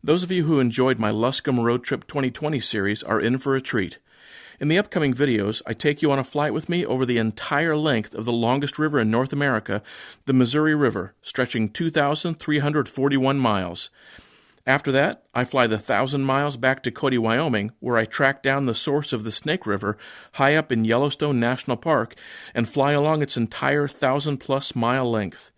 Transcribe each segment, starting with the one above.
Those of you who enjoyed my Luscombe Road Trip 2020 series are in for a treat. In the upcoming videos, I take you on a flight with me over the entire length of the longest river in North America, the Missouri River, stretching 2,341 miles. After that, I fly the 1,000 miles back to Cody, Wyoming, where I track down the source of the Snake River high up in Yellowstone National Park and fly along its entire 1,000-plus mile length.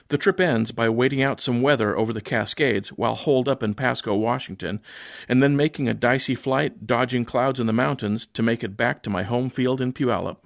The trip ends by waiting out some weather over the Cascades while holed up in Pasco, Washington, and then making a dicey flight dodging clouds in the mountains to make it back to my home field in Puyallup.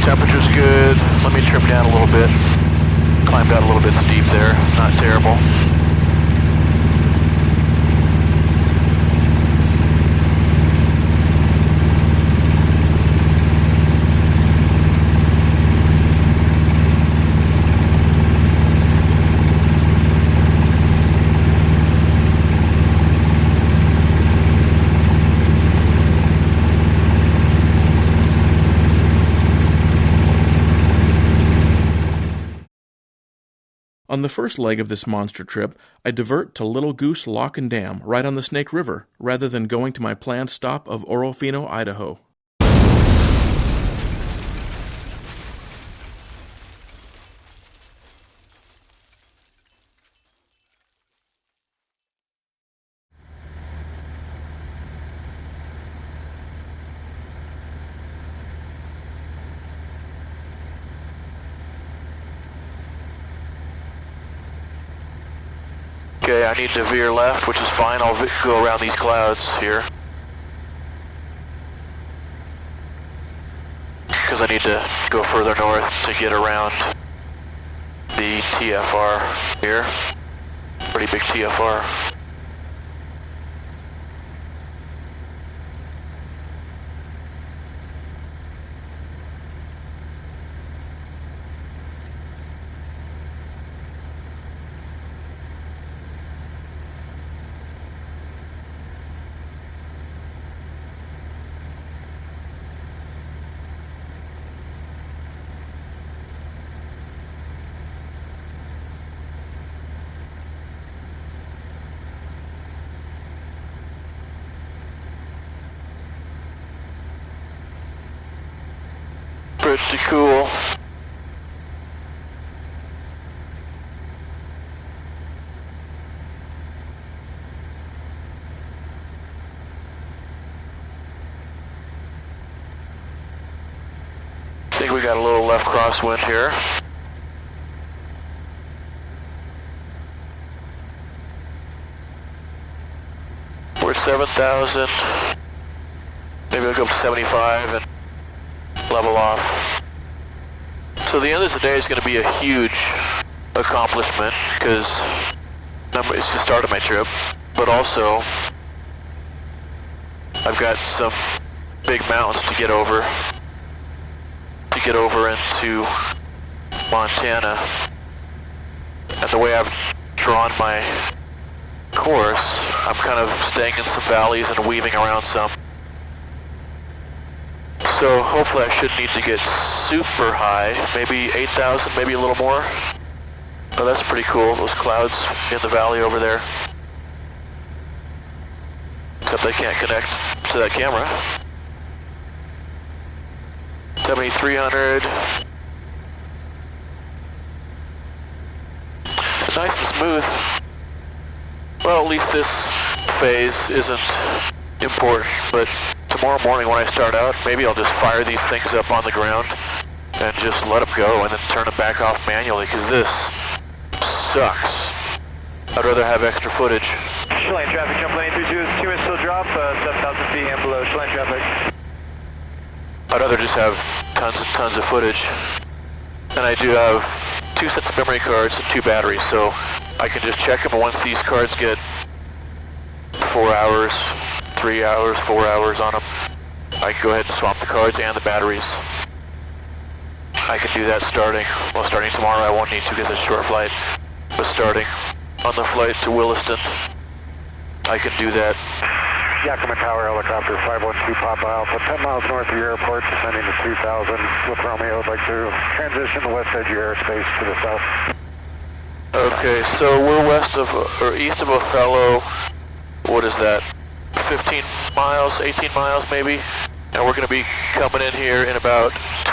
Temperature's good. Let me trim down a little bit. Climbed out a little bit steep there. Not terrible. On the first leg of this monster trip, I divert to Little Goose Lock Dam, right on the Snake River, rather than going to my planned stop of Orofino, Idaho. Okay, I need to veer left, which is fine. I'll go around these clouds here. Because I need to go further north to get around the TFR here. Pretty big TFR. Pretty cool. I think we got a little left crosswind here. We're at 7,000. Maybe we'll go up to 75 and level off. So the end of today is going to be a huge accomplishment because it's the start of my trip, but also I've got some big mountains to get over into Montana. And the way I've drawn my course, I'm kind of staying in some valleys and weaving around some. So hopefully I shouldn't need to get super high, maybe 8,000, maybe a little more. Oh, that's pretty cool, those clouds in the valley over there. Except they can't connect to that camera. 7,300. Nice and smooth. Well, at least this phase isn't important, but tomorrow morning when I start out, maybe I'll just fire these things up on the ground and just let them go and then turn them back off manually, because this sucks. I'd rather have extra footage. Lane traffic, jump lane 322 is still drop, 7,000 feet and below, lane traffic. I'd rather just have tons and tons of footage. And I do have 2 sets of memory cards and 2 batteries, so I can just check them, and once these cards get 4 hours, 3 hours, 4 hours on them, I can go ahead and swap the cards and the batteries. I can do that starting tomorrow. I won't need to get this short flight, but starting on the flight to Williston, I can do that. Yakima Tower helicopter 512 Papa Alpha, 10 miles north of your airport, descending to 2,000 with Romeo. I'd like to transition the west edge of your airspace to the south. Okay, so we're east of Othello. What is that? 15 miles, 18 miles maybe? And we're going to be coming in here in about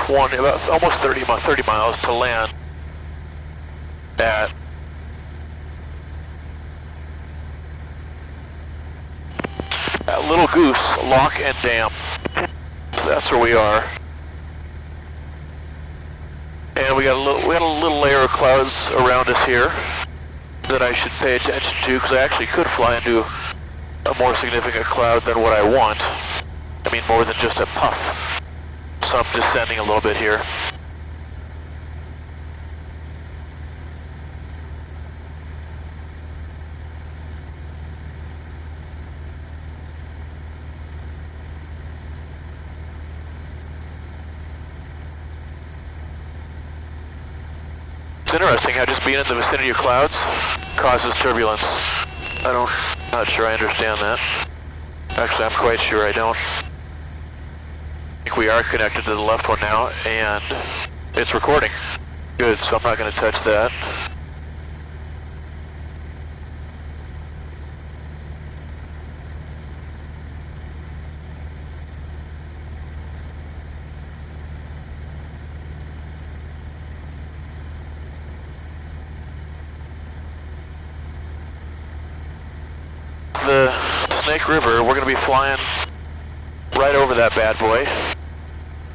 almost 30 miles to land at Little Goose Lock Dam. So that's where we are. And we had a little layer of clouds around us here that I should pay attention to, because I actually could fly into a more significant cloud than what I want. I mean, more than just a puff. So I'm descending a little bit here. It's interesting how just being in the vicinity of clouds causes turbulence. Not sure I understand that. Actually, I'm quite sure I don't. I think we are connected to the left one now, and it's recording. Good, so I'm not going to touch that. The Snake River, we're going to be flying right over that bad boy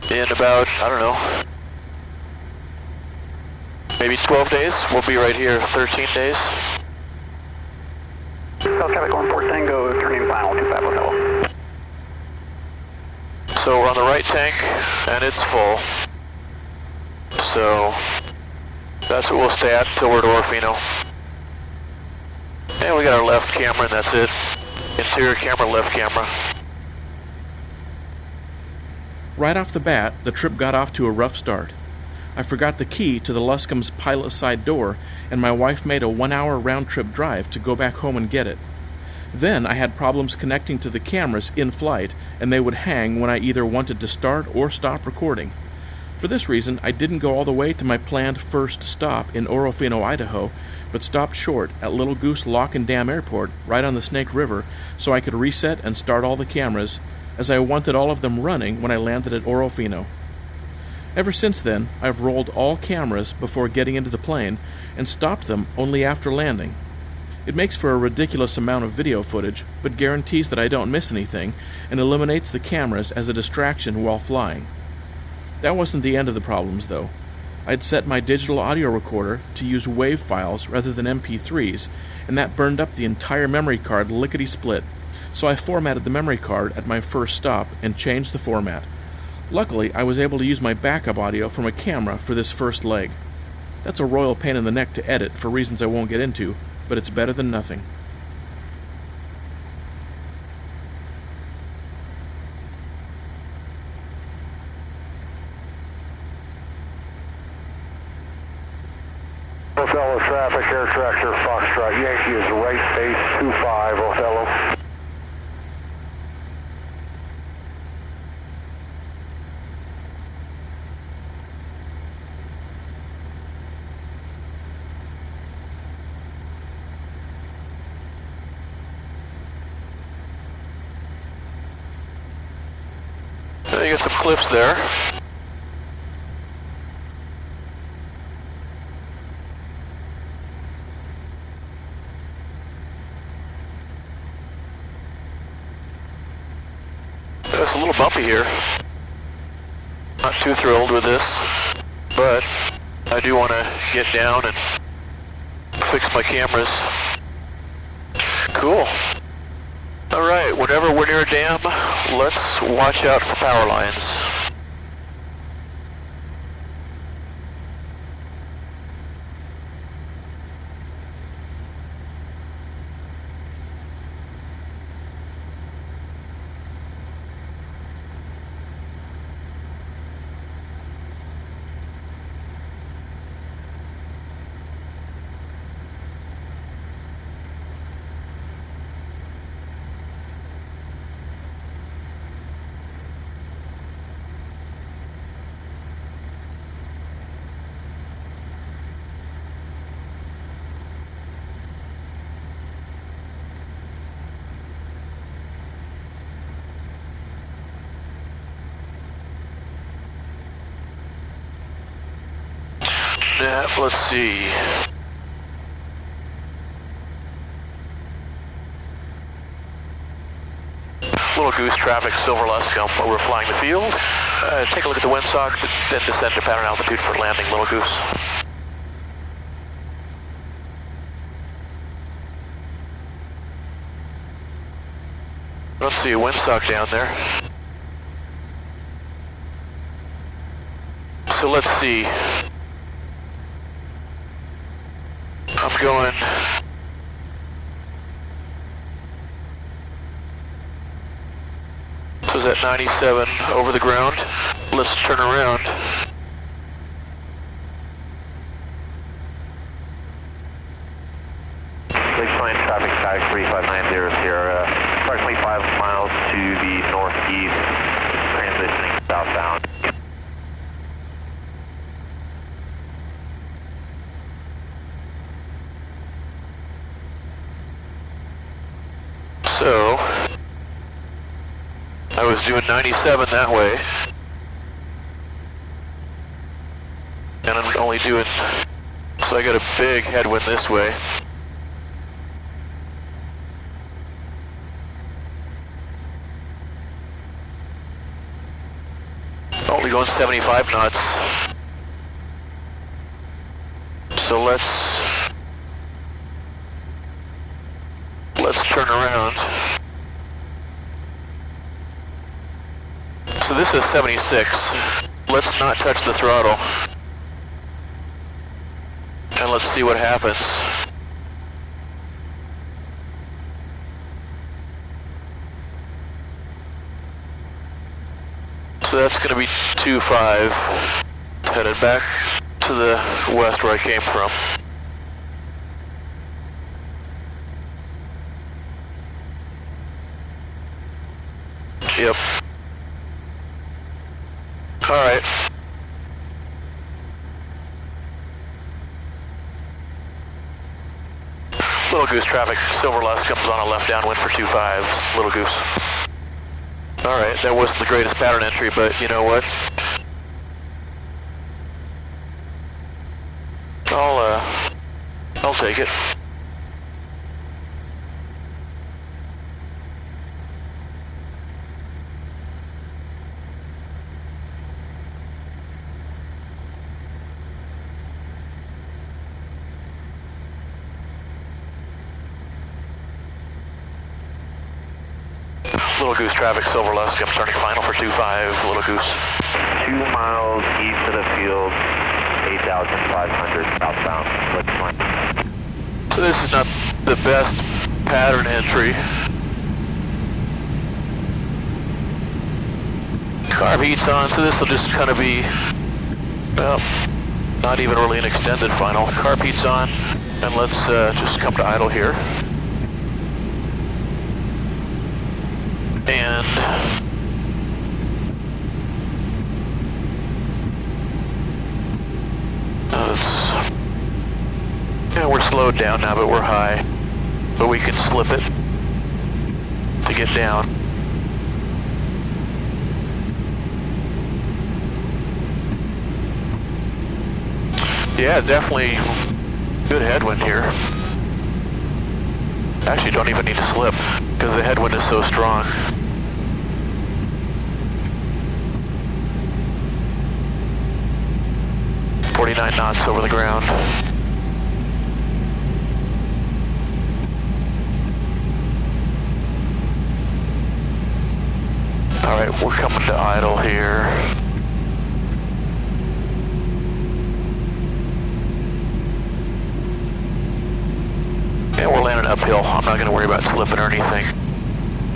in about, I don't know, maybe 12 days. We'll be right here 13 days. South traffic 14 Tango, turning final 25 Hotel. So we're on the right tank, and it's full. So that's what we'll stay at until we're at Orofino. And we got our left camera, and that's it. Interior camera, left camera. Right off the bat, the trip got off to a rough start. I forgot the key to the Luscombe's pilot side door, and my wife made a 1-hour round-trip drive to go back home and get it. Then I had problems connecting to the cameras in flight, and they would hang when I either wanted to start or stop recording. For this reason, I didn't go all the way to my planned first stop in Orofino, Idaho, but stopped short at Little Goose Lock Dam Airport right on the Snake River so I could reset and start all the cameras, as I wanted all of them running when I landed at Orofino. Ever since then, I've rolled all cameras before getting into the plane and stopped them only after landing. It makes for a ridiculous amount of video footage, but guarantees that I don't miss anything and eliminates the cameras as a distraction while flying. That wasn't the end of the problems, though. I'd set my digital audio recorder to use WAV files rather than MP3s, and that burned up the entire memory card lickety-split, so I formatted the memory card at my first stop and changed the format. Luckily, I was able to use my backup audio from a camera for this first leg. That's a royal pain in the neck to edit for reasons I won't get into, but it's better than nothing. Othello traffic, air tractor, Foxtrot, Yankee is right base 25, Othello. You get some clips there. It's a little bumpy here. Not too thrilled with this, but I do want to get down and fix my cameras. Cool. Alright, whenever we're near a dam, let's watch out for power lines. Let's see. Little Goose traffic, Silver Luscombe, but we're flying the field. Take a look at the windsock, then descend to pattern altitude for landing, Little Goose. I don't see a windsock down there. So let's see. I'm going so is that 97 over the ground. Let's turn around. Lakeside traffic static 3590 Sierra, approximately 5 miles to the northeast, transitioning southbound. So, I was doing 97 that way, and I'm only doing, so I got a big headwind this way. Only going 75 knots. So let's turn around. So this is 76. Let's not touch the throttle. And let's see what happens. So that's going to be 2.5, headed back to the west where I came from. Yep. Alright. Little Goose traffic, Silver Luscombe's on a left downwind for 2.5, Little Goose. Alright, that wasn't the greatest pattern entry, but you know what? I'll take it. Little Goose traffic, Silver Luscombe, turning final for 2.5, Little Goose. 2 miles east of the field, 8,500 southbound, left line. So this is not the best pattern entry. Carb heat's on, so this will just kind of be, well, not even really an extended final. Carb heat's on, and let's just come to idle here. And yeah, we're slowed down now, but we're high. But we can slip it to get down. Yeah, definitely good headwind here. Actually, don't even need to slip because the headwind is so strong. .49 knots over the ground. Alright, we're coming to idle here. And we're landing uphill. I'm not going to worry about slipping or anything.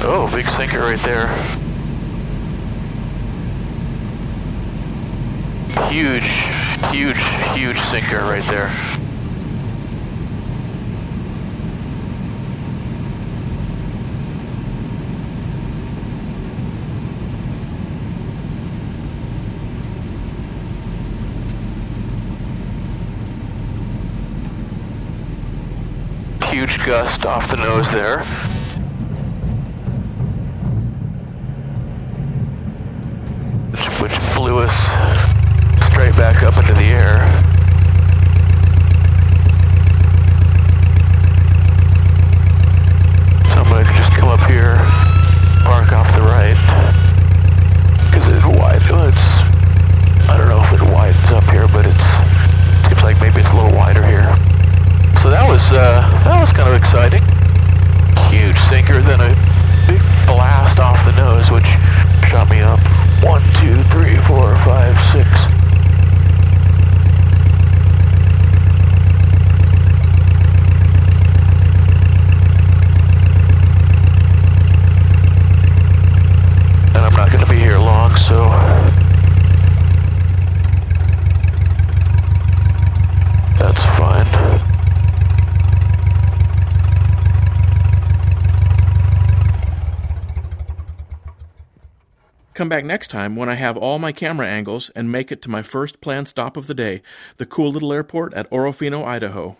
Oh, big sinker right there. Huge sinker right there. Huge gust off the nose there. Which blew us straight back up into the air. Somebody could just come up here, park off the right. Because it's wide. Well, I don't know if it widens up here, but it seems like maybe it's a little wider here. So that was kind of exciting. Huge sinker, then a big blast off the nose, which shot me up 1, 2, 3, 4, 5, 6. And I'm not going to be here long, so that's fine. Come back next time when I have all my camera angles and make it to my first planned stop of the day, the cool little airport at Orofino, Idaho.